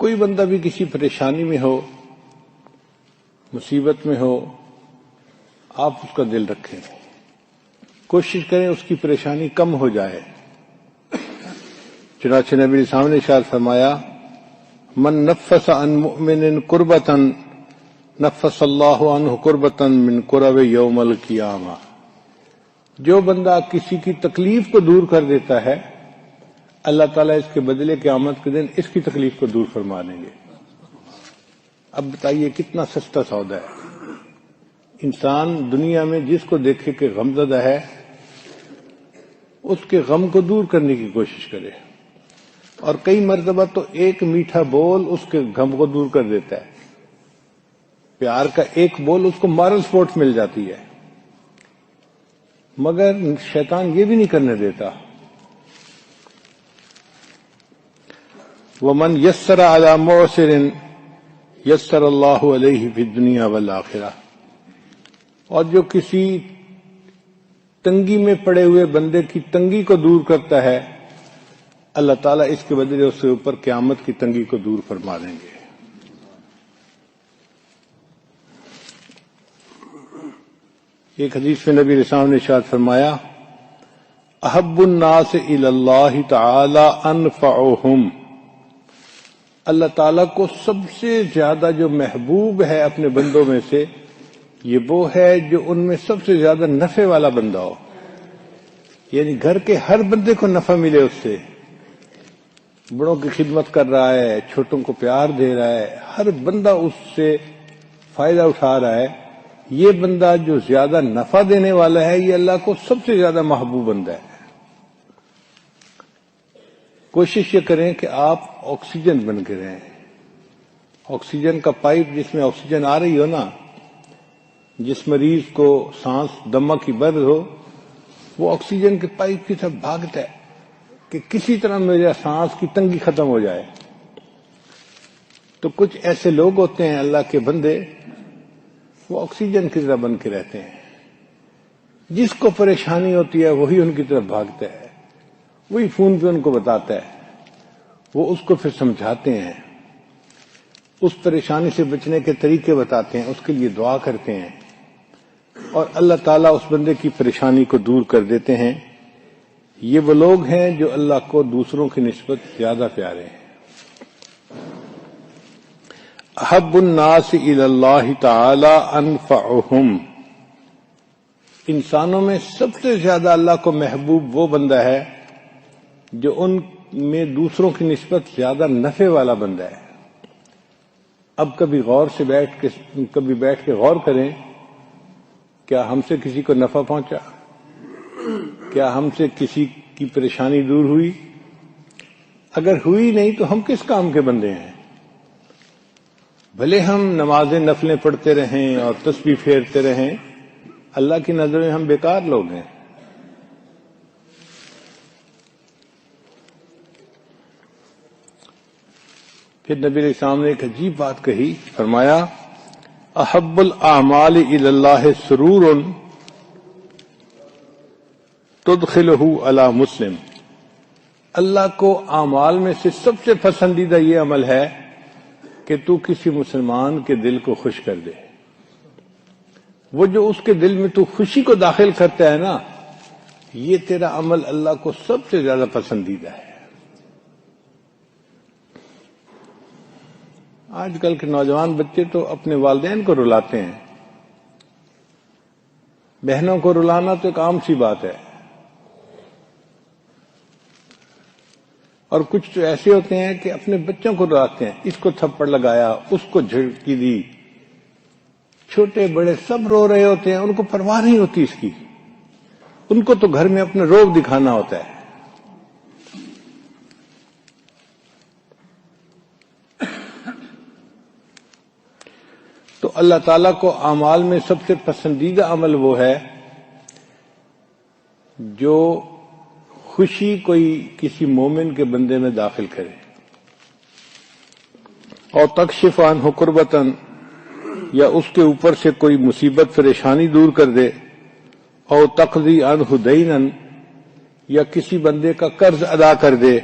کوئی بندہ بھی کسی پریشانی میں ہو، مصیبت میں ہو، آپ اس کا دل رکھیں، کوشش کریں اس کی پریشانی کم ہو جائے۔ چنانچہ نبی علیہ السلام نے ارشاد فرمایا، من نفس عن مؤمن کربۃ نفس اللہ عنہ کربۃ من کرب یوم القیامہ، جو بندہ کسی کی تکلیف کو دور کر دیتا ہے اللہ تعالیٰ اس کے بدلے قیامت کے دن اس کی تکلیف کو دور فرما دیں گے۔ اب بتائیے کتنا سستا سودا ہے۔ انسان دنیا میں جس کو دیکھے کہ غمزدہ ہے اس کے غم کو دور کرنے کی کوشش کرے، اور کئی مرتبہ تو ایک میٹھا بول اس کے غم کو دور کر دیتا ہے۔ پیار کا ایک بول اس کو مارل سپورٹ مل جاتی ہے، مگر شیطان یہ بھی نہیں کرنے دیتا۔ وَمَنْ يَسَّرَ عَلَى مُعْسِرٍ يَسَّرَ اللَّهُ عَلَيْهِ فِي الدُّنْيَا وَالْآخِرَةِ، اور جو کسی تنگی میں پڑے ہوئے بندے کی تنگی کو دور کرتا ہے اللہ تعالیٰ اس کے بدلے اس کے اوپر قیامت کی تنگی کو دور فرما دیں گے۔ ایک حدیث میں نبی رسول نے ارشاد فرمایا، احب الناس الی اللہ تعالی انفعہم، اللہ تعالیٰ کو سب سے زیادہ جو محبوب ہے اپنے بندوں میں سے یہ وہ ہے جو ان میں سب سے زیادہ نفع والا بندہ ہو، یعنی گھر کے ہر بندے کو نفع ملے اس سے، بڑوں کی خدمت کر رہا ہے، چھوٹوں کو پیار دے رہا ہے، ہر بندہ اس سے فائدہ اٹھا رہا ہے، یہ بندہ جو زیادہ نفع دینے والا ہے یہ اللہ کو سب سے زیادہ محبوب بندہ ہے۔ کوشش یہ کریں کہ آپ آکسیجن بن کے رہیں۔ آکسیجن کا پائپ جس میں آکسیجن آ رہی ہو نا، جس مریض کو سانس دمہ کی برد ہو وہ آکسیجن کے پائپ کی طرف بھاگتا ہے کہ کسی طرح میرے سانس کی تنگی ختم ہو جائے۔ تو کچھ ایسے لوگ ہوتے ہیں اللہ کے بندے، وہ آکسیجن کی طرح بن کے رہتے ہیں، جس کو پریشانی ہوتی ہے وہی ان کی طرف بھاگتا ہے، وہی فون پہ ان کو بتاتا ہے، وہ اس کو پھر سمجھاتے ہیں، اس پریشانی سے بچنے کے طریقے بتاتے ہیں، اس کے لیے دعا کرتے ہیں، اور اللہ تعالیٰ اس بندے کی پریشانی کو دور کر دیتے ہیں۔ یہ وہ لوگ ہیں جو اللہ کو دوسروں کی نسبت زیادہ پیارے ہیں۔ احب الناس الی اللہ تعالی انفعہم، انسانوں میں سب سے زیادہ اللہ کو محبوب وہ بندہ ہے جو ان میں دوسروں کی نسبت زیادہ نفع والا بندہ ہے۔ اب کبھی بیٹھ کے غور کریں، کیا ہم سے کسی کو نفع پہنچا؟ کیا ہم سے کسی کی پریشانی دور ہوئی؟ اگر ہوئی نہیں تو ہم کس کام کے بندے ہیں؟ بھلے ہم نمازیں نفلیں پڑھتے رہیں اور تسبیح پھیرتے رہیں، اللہ کی نظر میں ہم بیکار لوگ ہیں۔ پھر نبی علیہ السلام نے ایک عجیب بات کہی، فرمایا احب الاعمال الی اللہ سرور تدخلہ علی مسلم، اللہ کو اعمال میں سے سب سے پسندیدہ یہ عمل ہے کہ تو کسی مسلمان کے دل کو خوش کر دے۔ وہ جو اس کے دل میں تو خوشی کو داخل کرتا ہے نا، یہ تیرا عمل اللہ کو سب سے زیادہ پسندیدہ ہے۔ آج کل کے نوجوان بچے تو اپنے والدین کو رلاتے ہیں، بہنوں کو رلانا تو ایک عام سی بات ہے، اور کچھ تو ایسے ہوتے ہیں کہ اپنے بچوں کو رلاتے ہیں، اس کو تھپڑ لگایا، اس کو جھڑکی دی، چھوٹے بڑے سب رو رہے ہوتے ہیں، ان کو پرواہ نہیں ہوتی اس کی، ان کو تو گھر میں اپنا روب دکھانا ہوتا ہے۔ تو اللہ تعالیٰ کو اعمال میں سب سے پسندیدہ عمل وہ ہے جو خوشی کوئی کسی مومن کے بندے میں داخل کرے، اور تکشف عنہ کربتاً، یا اس کے اوپر سے کوئی مصیبت پریشانی دور کر دے، اور تقضی عنہ دیناً، یا کسی بندے کا قرض ادا کر دے،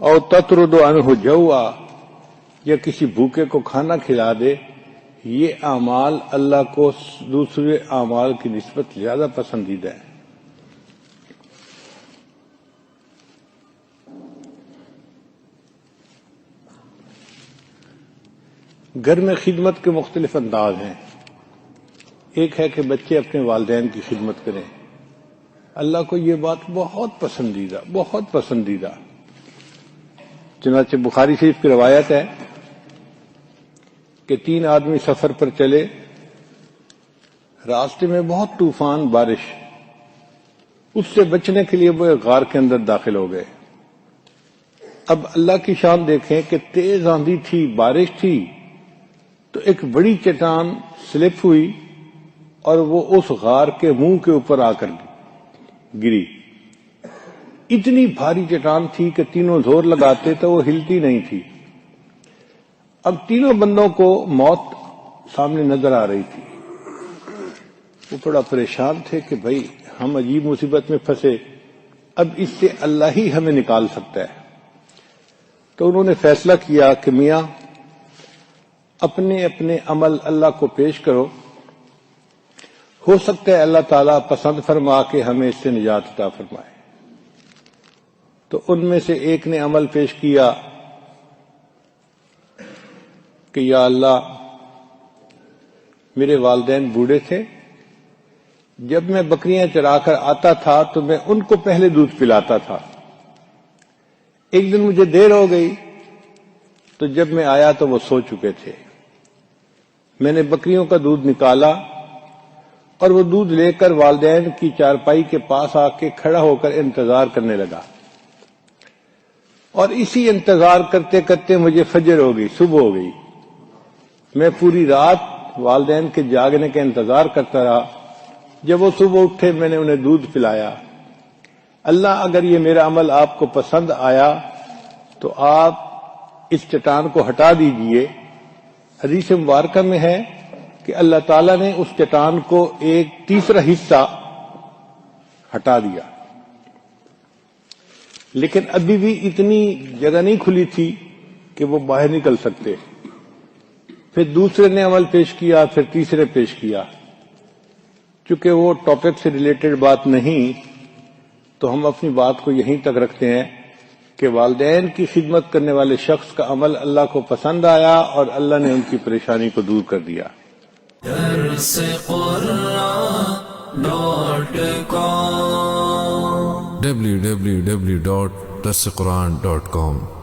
اور تطرد عنہ جوعا، یا کسی بھوکے کو کھانا کھلا دے، یہ اعمال اللہ کو دوسرے اعمال کی نسبت زیادہ پسندیدہ ہے۔ گھر میں خدمت کے مختلف انداز ہیں۔ ایک ہے کہ بچے اپنے والدین کی خدمت کریں، اللہ کو یہ بات بہت پسندیدہ۔ چنانچہ بخاری شریف کی روایت ہے کہ 3 آدمی سفر پر چلے، راستے میں بہت طوفان بارش، اس سے بچنے کے لیے وہ ایک غار کے اندر داخل ہو گئے۔ اب اللہ کی شان دیکھیں کہ تیز آندھی تھی، بارش تھی، تو ایک بڑی چٹان سلپ ہوئی اور وہ اس غار کے منہ کے اوپر آ کر گری۔ اتنی بھاری چٹان تھی کہ تینوں زور لگاتے تو وہ ہلتی نہیں تھی۔ اب تینوں بندوں کو موت سامنے نظر آ رہی تھی۔ وہ بڑا پریشان تھے کہ بھائی ہم عجیب مصیبت میں پھنسے، اب اس سے اللہ ہی ہمیں نکال سکتا ہے۔ تو انہوں نے فیصلہ کیا کہ میاں اپنے اپنے عمل اللہ کو پیش کرو، ہو سکتا ہے اللہ تعالیٰ پسند فرما کے ہمیں اس سے نجات عطا فرمائے۔ تو ان میں سے ایک نے عمل پیش کیا کہ یا اللہ میرے والدین بوڑھے تھے، جب میں بکریاں چرا کر آتا تھا تو میں ان کو پہلے دودھ پلاتا تھا۔ ایک دن مجھے دیر ہو گئی تو جب میں آیا تو وہ سو چکے تھے۔ میں نے بکریوں کا دودھ نکالا اور وہ دودھ لے کر والدین کی چارپائی کے پاس آ کے کھڑا ہو کر انتظار کرنے لگا، اور اسی انتظار کرتے کرتے مجھے فجر ہو گئی، صبح ہو گئی۔ میں پوری رات والدین کے جاگنے کا انتظار کرتا رہا۔ جب وہ صبح اٹھے میں نے انہیں دودھ پلایا۔ اللہ اگر یہ میرا عمل آپ کو پسند آیا تو آپ اس چٹان کو ہٹا دیجئے۔ حدیث مبارکہ میں ہے کہ اللہ تعالیٰ نے اس چٹان کو 1/3 حصہ ہٹا دیا، لیکن ابھی بھی اتنی جگہ نہیں کھلی تھی کہ وہ باہر نکل سکتے۔ پھر دوسرے نے عمل پیش کیا، پھر تیسرے پیش کیا۔ چونکہ وہ ٹاپک سے ریلیٹڈ بات نہیں تو ہم اپنی بات کو یہیں تک رکھتے ہیں کہ والدین کی خدمت کرنے والے شخص کا عمل اللہ کو پسند آیا اور اللہ نے ان کی پریشانی کو دور کر دیا۔ www.darsequran.com